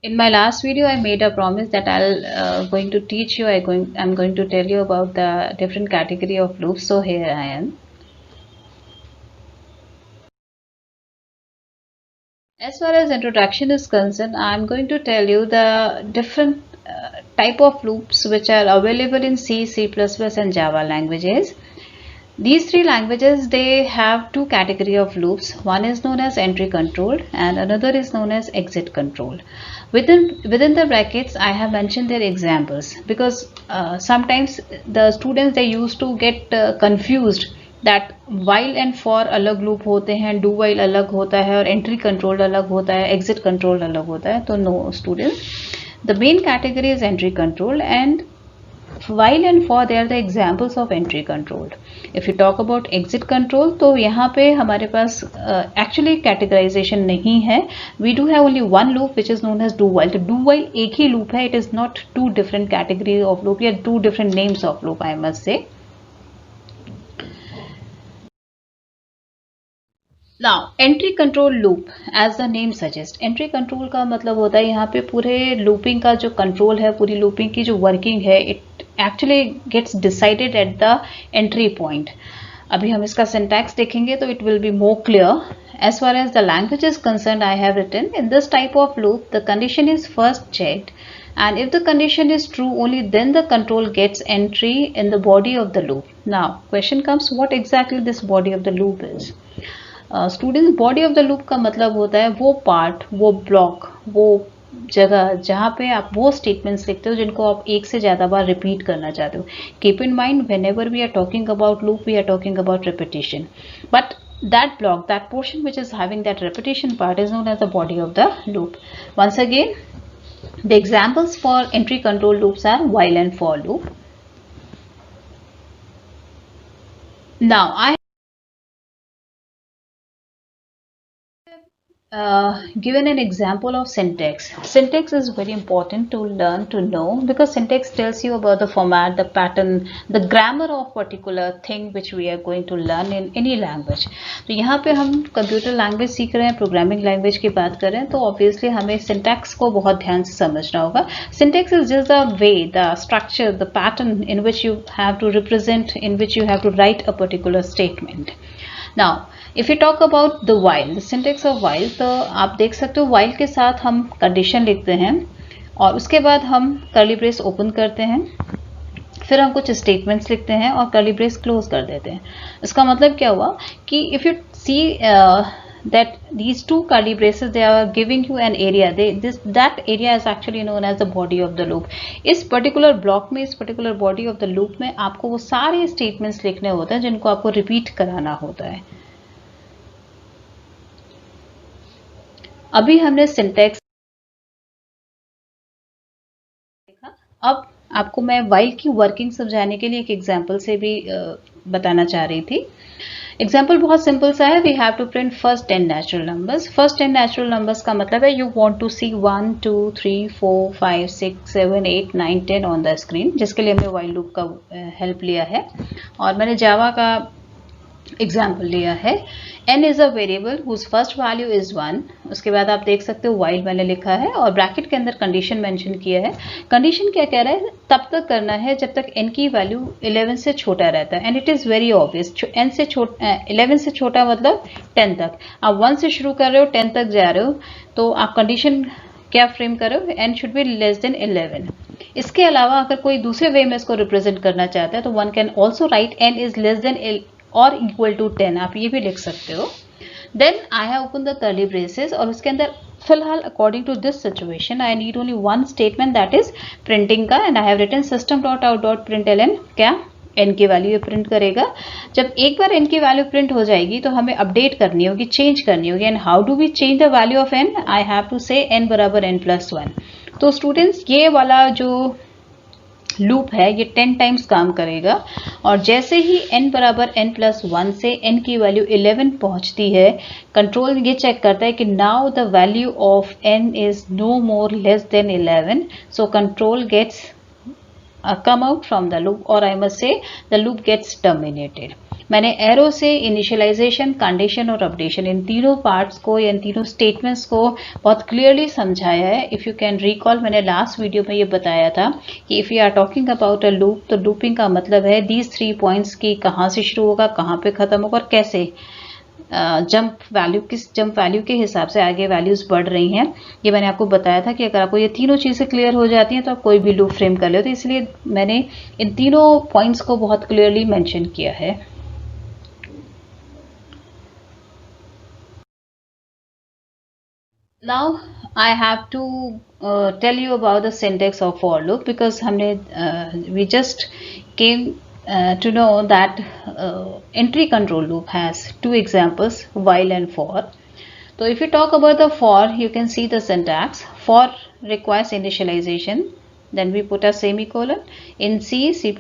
In my last video, I made a promise that I'll going to teach you. I'm going to tell you about the different category of loops. So here I am. As far as introduction is concerned, I'm going to tell you the different type of loops which are available in C, C++, and Java languages. These three languages, they have two category of loops. One is known as entry control and another is known as exit control. Within the brackets, I have mentioned their examples because sometimes the students, they used to get confused that while and for अलग loop होते हैं, do while अलग होता है और entry control अलग होता है, exit control अलग होता है. तो no students, the main category is entry control, and while and for they are the examples of entry control. If you talk about exit control, तो यहाँ पे हमारे पास actually categorization नहीं है. We do have only one loop which is known as do while. तो do while एक ही loop है. It is not two different categories of loop या two different names of loop, I must say. Now entry control loop, as the name suggests, entry control का मतलब होता है यहाँ पे पूरे looping का जो control है, पूरी looping की जो working है, it actually gets decided at the entry point. अभी हम इसका syntax देखेंगे तो it will be more clear. As far as the language is concerned, I have written in this type of loop, the condition is first checked, and if the condition is true, only then the control gets entry in the body of the loop. Now question comes, what exactly this body of the loop is? Students, body of the loop का मतलब होता है वो part, वो block, वो जगह जहाँ पे आप वो स्टेटमेंट्स लिखते हो जिनको आप एक से ज़्यादा बार रिपीट करना चाहते हो. Keep in mind, whenever we are talking about loop, we are talking about repetition, but that block, that portion which is having that repetition part is known as the body of the loop. Once again, the examples for entry control loops are while and for loop. Now I given an example of syntax. Syntax is very important to learn, to know, because syntax tells you about the format, the pattern, the grammar of particular thing which we are going to learn in any language. तो यहाँ पे हम computer language सीख रहे हैं, programming language की बात कर रहे हैं, तो ऑब्वियसली हमें सिंटैक्स को बहुत ध्यान से समझना होगा. Syntax is just the way, the structure, the pattern in which you have to represent, in which you have to write a particular statement. Now if you talk about the while, the syntax of while, तो आप देख सकते हो while के साथ हम condition लिखते हैं और उसके बाद हम कर्ली ब्रेस ओपन करते हैं, फिर हम कुछ स्टेटमेंट्स लिखते हैं और कर्ली ब्रेस क्लोज कर देते हैं. इसका मतलब क्या हुआ कि if you see that these two curly braces, they are giving you an area, that area is actually known as the body of the loop. इस particular block में, इस particular body of the loop में आपको वो सारे statements लिखने होते हैं जिनको आपको repeat कराना होता है. अभी हमने syntax देखा, अब आपको मैं while की working समझाने के लिए एक example से भी बताना चाह रही थी. एग्जाम्पल बहुत सिंपल सा है. We have to print first 10 natural numbers. First 10 natural numbers का मतलब है you want to see 1 2 3 4 5 6 7 8 9 10 on the screen, जिसके लिए हमने व्हाइल लूप का हेल्प लिया है और मैंने जावा का एग्जाम्पल लिया है. n is a variable whose first value is 1. उसके बाद आप देख सकते हो while मैंने लिखा है और ब्रैकेट के अंदर कंडीशन मेंशन किया है. कंडीशन क्या कह रहा है, तब तक करना है जब तक n की वैल्यू 11 से छोटा रहता है. And it is very obvious, n से 11 से छोटा मतलब 10 तक. आप 1 से शुरू कर रहे हो, 10 तक जा रहे हो, तो आप कंडीशन क्या फ्रेम करो, n should be less than 11. इसके अलावा अगर कोई दूसरे वे में इसको रिप्रेजेंट करना चाहता है तो one can also write n is less than और इक्वल टू 10. आप ये भी लिख सकते हो. Then I have open the curly braces और उसके अंदर फिलहाल according to this situation I need only one statement, that is printing का. And I have written system dot out dot println, क्या n की वैल्यू प्रिंट करेगा. जब एक बार n की वैल्यू प्रिंट हो जाएगी तो हमें अपडेट करनी होगी, चेंज करनी होगी. And how do we change the value of n? I have to say n बराबर n प्लस 1. तो स्टूडेंट्स, ये वाला जो लूप है ये 10 टाइम्स काम करेगा और जैसे ही n बराबर n प्लस 1 से n की वैल्यू 11 पहुंचती है, कंट्रोल ये चेक करता है कि now the value of n is no more less than 11. So control gets come out from the loop, or I must say the loop gets terminated. मैंने arrow से initialisation, condition और updation इन तीनों parts को या इन तीनों statements को बहुत clearly समझाया है. इफ यू कैन रिकॉल, मैंने लास्ट वीडियो में ये बताया था कि if you are talking about a loop, तो लूपिंग का मतलब है दीज 3 पॉइंट्स की कहाँ से शुरू होगा, कहाँ पे खत्म होगा और कैसे जंप वैल्यू, किस जंप वैल्यू के हिसाब से आगे वैल्यूज बढ़ रही हैं. ये मैंने आपको बताया था कि अगर आपको ये तीनों चीजें क्लियर हो जाती हैं तो आप कोई भी लूप फ्रेम कर ले. तो इसलिए मैंने इन तीनों पॉइंट्स को बहुत क्लियरली मेंशन किया है. Now I have to tell you about the syntax of for loop, because we just came to know that entry control loop has 2 examples, while and for. So if you talk about the for, you can see the syntax. For requires initialization, then we put a semicolon. In C, C++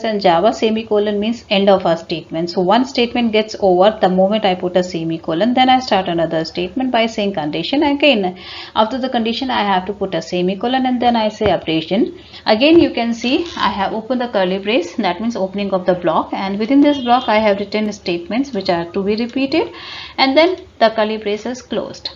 and Java, semicolon means end of a statement. So one statement gets over the moment I put a semicolon. Then I start another statement by saying condition. Again, after the condition, I have to put a semicolon and then I say updation. Again, you can see I have opened the curly brace. That means opening of the block. And within this block, I have written statements which are to be repeated. And then the curly brace is closed.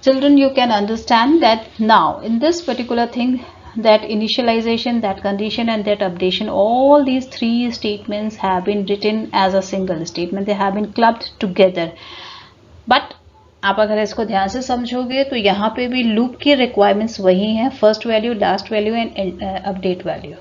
Children, you can understand that now in this particular thing, that initialization, that condition and that updation, all these 3 statements have been written as a single statement. They have been clubbed together. But आप अगर इसको ध्यान से समझोगे तो यहाँ पे भी लूप की रिक्वायरमेंट्स वही हैं, first value, last value and update value.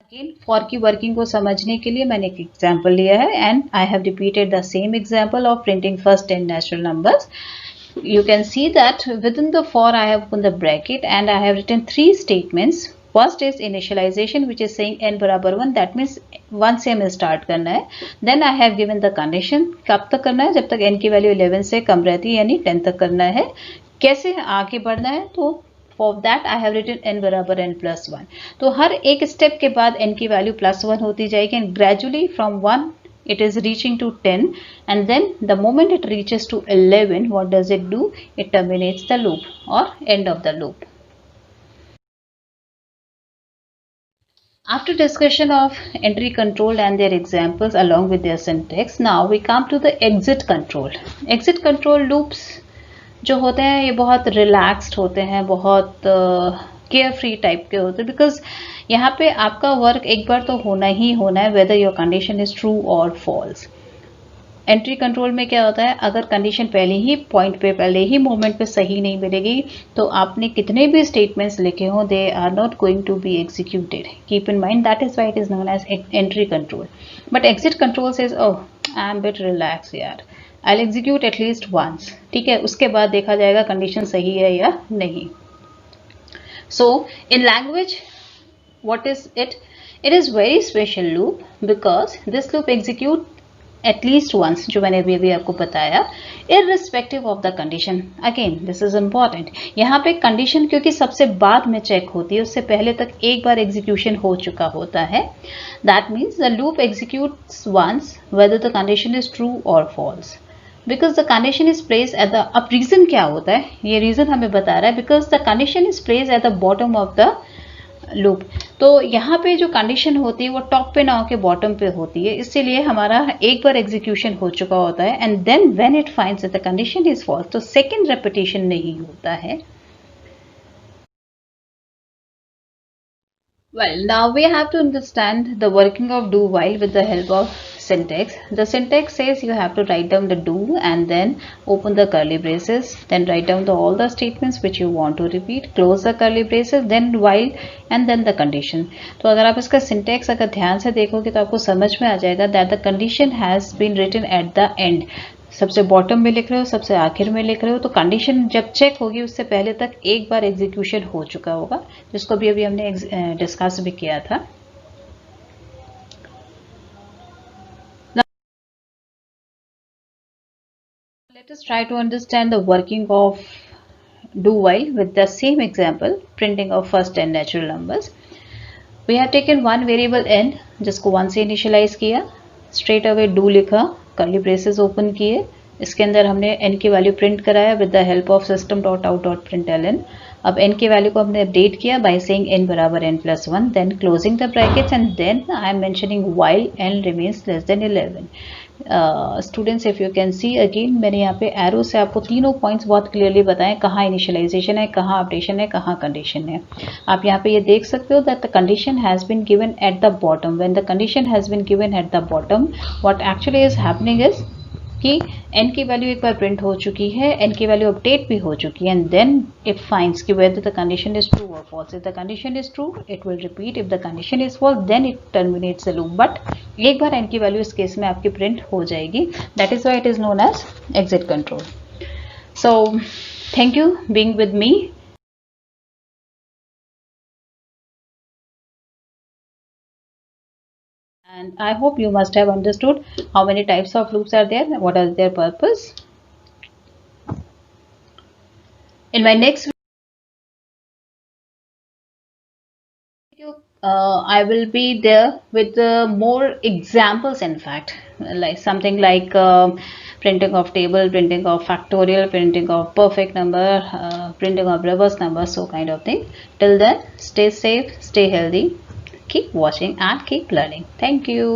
Again for की वर्किंग को समझने के लिए मैंने एक एग्जांपल लिया है and I have repeated the same example of printing first 10 natural numbers. You can see that within the for I have opened the bracket and I have written 3 statements. First is initialization, which is saying n बराबर 1, that means 1 से हमें start करना है. Then I have given the condition, कब तक करना है, जब तक n की वैल्यू 11 से कम रहती है, यानी 10 तक करना है. कैसे आगे बढ़ना है, तो for that I have written n बराबर n plus 1. तो हर एक स्टेप के बाद n की वैल्यू +1 होती जाएगी and gradually from 1 it is reaching to 10, and then the moment it reaches to 11, what does it do? It terminates the loop or end of the loop. After discussion of entry control and their examples along with their syntax, now we come to the exit control. Exit control loops जो होते हैं ये बहुत relaxed होते हैं, बहुत care free type के होते हैं, बिकॉज यहाँ पे आपका वर्क एक बार तो होना ही होना है, whether your condition is true और फॉल्स. एंट्री कंट्रोल में क्या होता है, अगर कंडीशन पहले ही पॉइंट पे, पहले ही मोमेंट पे सही नहीं मिलेगी तो आपने कितने भी स्टेटमेंट्स लिखे हो, they are not going to be executed. Keep in mind that is why it is known as entry control. But exit control says oh I am bit relax यार, I'll execute at least once. ठीक है, उसके बाद देखा जाएगा condition सही है या नहीं. So in language, what is it? It is very special loop because this loop execute at least once, जो मैंने अभी आपको बताया, irrespective of the condition. Again, this is important. यहाँ पे कंडीशन क्योंकि सबसे बाद में चेक होती है, उससे पहले तक एक बार एग्जीक्यूशन हो चुका होता है. That means the loop executes once whether the condition is true or false. Because the condition is placed at the, अब रीजन क्या होता है, ये रीजन हमें बता रहा है, because the condition is placed at the bottom of the loop. तो यहाँ पे जो कंडीशन होती है वो टॉप पे ना होके बॉटम पे होती है, इसीलिए हमारा एक बार एग्जीक्यूशन हो चुका होता है and then when it finds that the condition is false, तो सेकंड रेपिटेशन नहीं होता है. Well, now we have to understand the working of do while with the help of syntax. The syntax says you have to write down the do and then open the curly braces, then write down all the statements which you want to repeat, close the curly braces, then while and then the condition. तो अगर आप इसका syntax अगर ध्यान से देखोगे तो आपको समझ में आ जाएगा that the condition has been written at the end. सबसे बॉटम में लिख रहे हो, सबसे आखिर में लिख रहे हो, तो कंडीशन जब चेक होगी उससे पहले तक एक बार एग्जीक्यूशन हो चुका होगा, जिसको भी अभी हमने डिस्कस भी किया था. Let us try to understand the working of do while with the same example, printing of first 10 natural numbers. We have taken one variable n, जिसको 1 से इनिशियलाइज किया, straight away do लिखा, curly braces ओपन किए, इसके अंदर हमने n की value print कराया with the help of system dot out dot println. अब n की वैल्यू को हमने अपडेट किया बाय सेइंग n बराबर n+1, then closing the brackets and then I am mentioning while n remains less than 11। Students if you can see again, मैंने यहाँ पे एरो से आपको तीनों पॉइंट्स बहुत क्लियरली बताएं, कहाँ इनिशियलाइजेशन है, कहाँ अपडेशन है, कहाँ कंडीशन है। आप यहाँ पे ये देख सकते हो that the condition has been given at the bottom. When the condition has been given at the bottom, what actually is happening is कि n की वैल्यू एक बार प्रिंट हो चुकी है, n की वैल्यू अपडेट भी हो चुकी है, एंड देन इट फाइंड्स कि whether the condition is true or false. If the condition is true, it will repeat. If the condition is false, then it terminates the loop. But एक बार n की value इस case में आपकी print हो जाएगी. That is why it is known as exit control. So thank you being with me. And I hope you must have understood how many types of loops are there, what are their purpose. In my next video, I will be there with more examples, in fact, like something like printing of table, printing of factorial, printing of perfect number, printing of reverse number, so kind of thing. Till then, stay safe, stay healthy, keep watching and keep learning. Thank you.